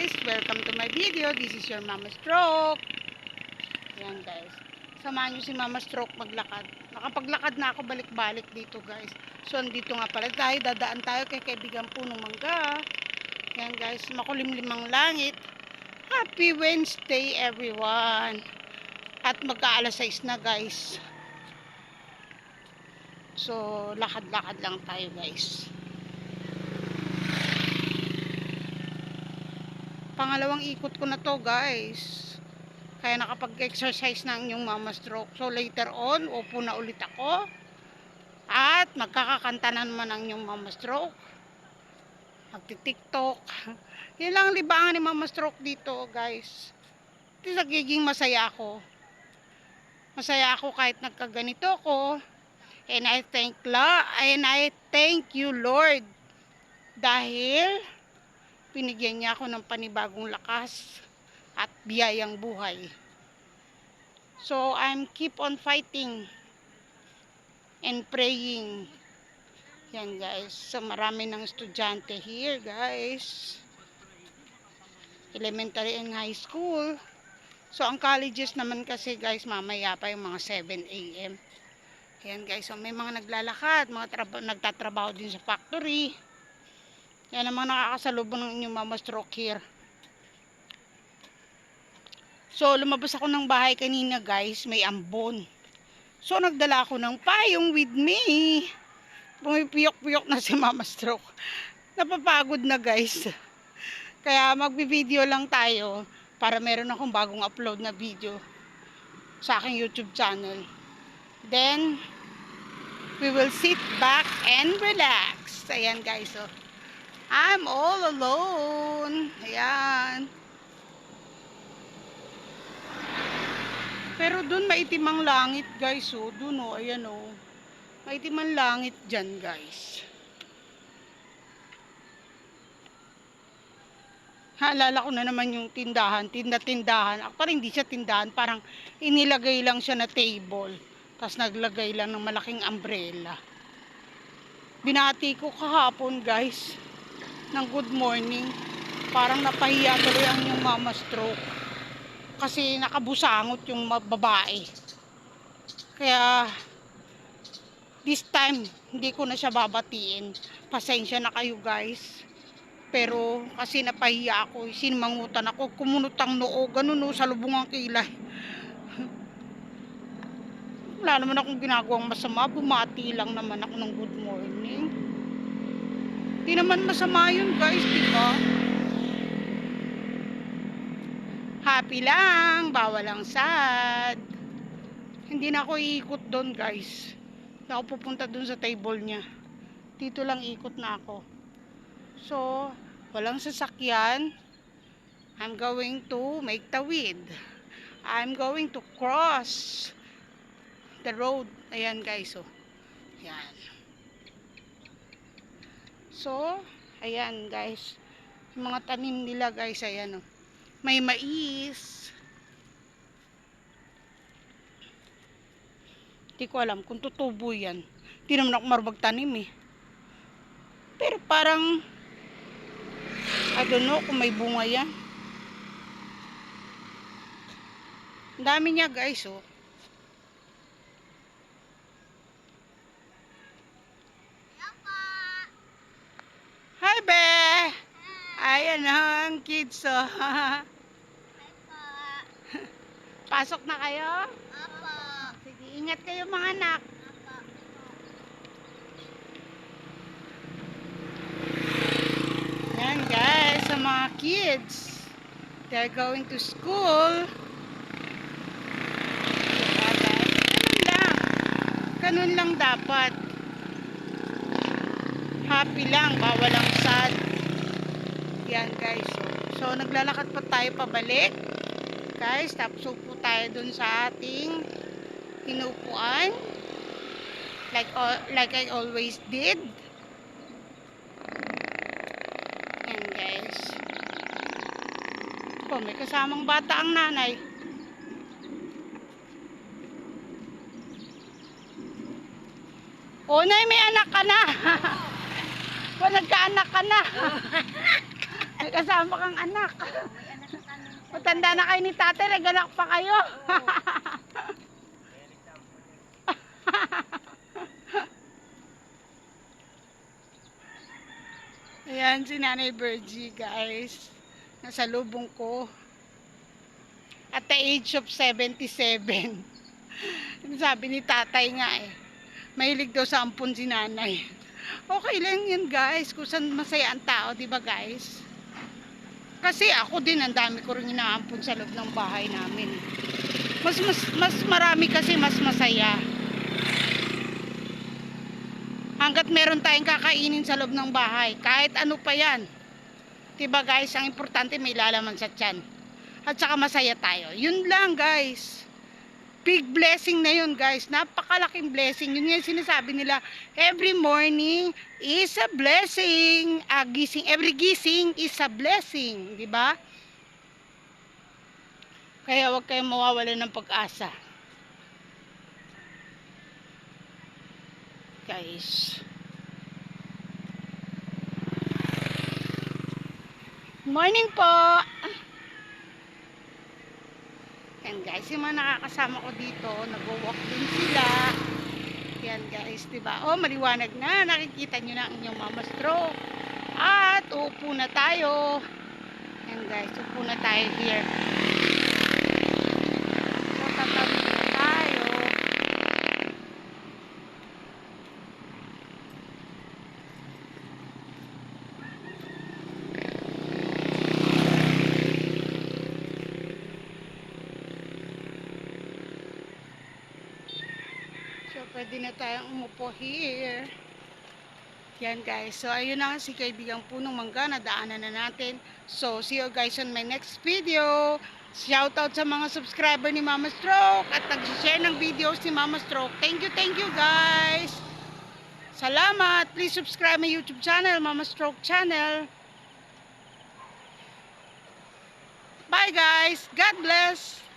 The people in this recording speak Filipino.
guys! Welcome to my video. This is your Mama Stroke. Ayan guys. Samahan nyo si Mama Stroke maglakad. Nakapaglakad na ako balik-balik dito guys. So andito nga pala tayo. Dadaan tayo kay kaibigan Punong Mangga. Ayan guys. Makulimlimang langit. Happy Wednesday everyone. At magka-alas 6 na guys. So lakad-lakad lang tayo guys. Pangalawang ikot ko na to guys. Kaya nakapag-exercise na ang inyong Mama Stroke. So later on, upo na ulit ako. At magkakakanta na naman ang inyong Mama Stroke. Magti-tiktok. Yan lang ang libangan ni Mama Stroke dito guys. Ito nagiging masaya ako. Masaya ako kahit nagkaganito ko. And I thank you Lord. Dahil binigyan niya ako ng panibagong lakas at biyayang buhay. So I'm keep on fighting and praying. Yan guys. So marami ng estudyante here guys. Elementary and high school. So ang colleges naman kasi guys mamaya pa yung mga 7 AM. Yan guys. So may mga naglalakad, mga nagtatrabaho din sa factory. Yan ang mga nakakasalubong ng inyong Mama Stroke here. So, lumabas ako ng bahay kanina guys. May ambon. So, nagdala ako ng payong with me. Pumipiyok-piyok na si Mama Stroke. Napapagod na guys. Kaya magbi-video lang tayo para meron akong bagong upload na video sa aking YouTube channel. Then, we will sit back and relax. Ayan guys. So, I'm all alone. Ayan. Pero dun maitim ang langit guys. Oh. Dun oh. Ayan oh. Maitim ang langit dyan guys. Halala ko na naman yung tindahan. Tindahan. Parang hindi siya tindahan. Parang inilagay lang siya na table. Tapos naglagay lang ng malaking umbrella. Binati ko kahapon guys ng good morning. Parang napahiya tuloy ang yung Mama Stroke kasi nakabusangot yung babae. Kaya this time hindi ko na siya babatiin. Pasensya na kayo guys, pero kasi napahiya ako, sinmangutan ako, kumunot ang noo, ganun no, sa lubong ang kilay. Wala naman akong ginagawang masama, bumati lang naman ako ng good morning. Di naman masama yun guys, diba? Happy lang, bawal ang sad. Hindi na ako iikot doon guys. Hindi ako pupunta doon sa table niya. Dito lang ikot na ako. So, walang sasakyan. I'm going to make tawid. I'm going to cross the road. Ayan guys, oh. Ayan. So, ayan guys. Yung mga tanim nila guys, ayan oh. May mais. Hindi ko alam kung tutubo yan. Hindi naman ako marunong tanim eh. Pero parang, I don't know kung may bunga yan. Ang dami niya guys oh. Hi be! Ayan ang kids oh. Pasok na kayo? Opo. Sige, ingat kayo mga anak. Opo. Yan guys, sa mga kids. They're going to school. Ganun lang dapat. Happy lang, bawal ang sad. Yan guys. So naglalakad pa tayo pabalik. Guys, tapos upo tayo dun sa ating inupuan. Like I always did. Yan guys. Oh, may kasamang bata ang nanay. Oh, nay, may anak ka na. O, nagkaanak ka na. kasama kang anak. May anak na kami. Matanda na kayo ni tatay, regalak pa kayo. Ayan si Nanay Virgie, guys. Nasa lubong ko. At the age of 77. Sabi ni tatay nga mahilig daw sa ampun si nanay. Okay lang yun, guys, kung saan masaya ang tao, di ba, guys? Kasi ako din, ang dami ko rin inaampun sa loob ng bahay namin. Mas marami kasi mas masaya. Hanggat meron tayong kakainin sa loob ng bahay, kahit ano pa yan. Diba, guys, ang importante may lalaman sa tiyan. At saka masaya tayo. Yun lang, guys. Big blessing na yun, guys. Napakalaking blessing. Yun yung sinasabi nila, every morning is a blessing. Every gising is a blessing. Diba? Kaya huwag kayong mawawalan ng pag-asa. Guys. Morning po! Yan, guys, yung mga nakakasama ko dito, nag-walk din sila. Yan, guys, diba? Oh, maliwanag na. Nakikita nyo na ang inyong mama stroke. At uupo na tayo. Yan, guys, uupo na tayo here. So, tatabi na tayo. So, pwede na tayong umupo here. Yan, guys. So, ayun na si Kaibigang Punong Mangga. Nadaanan na natin. So, see you guys on my next video. Shoutout sa mga subscriber ni Mama Stroke at nag-share ng videos ni Mama Stroke. Thank you, guys. Salamat. Please subscribe my YouTube channel, Mama Stroke channel. Bye, guys. God bless.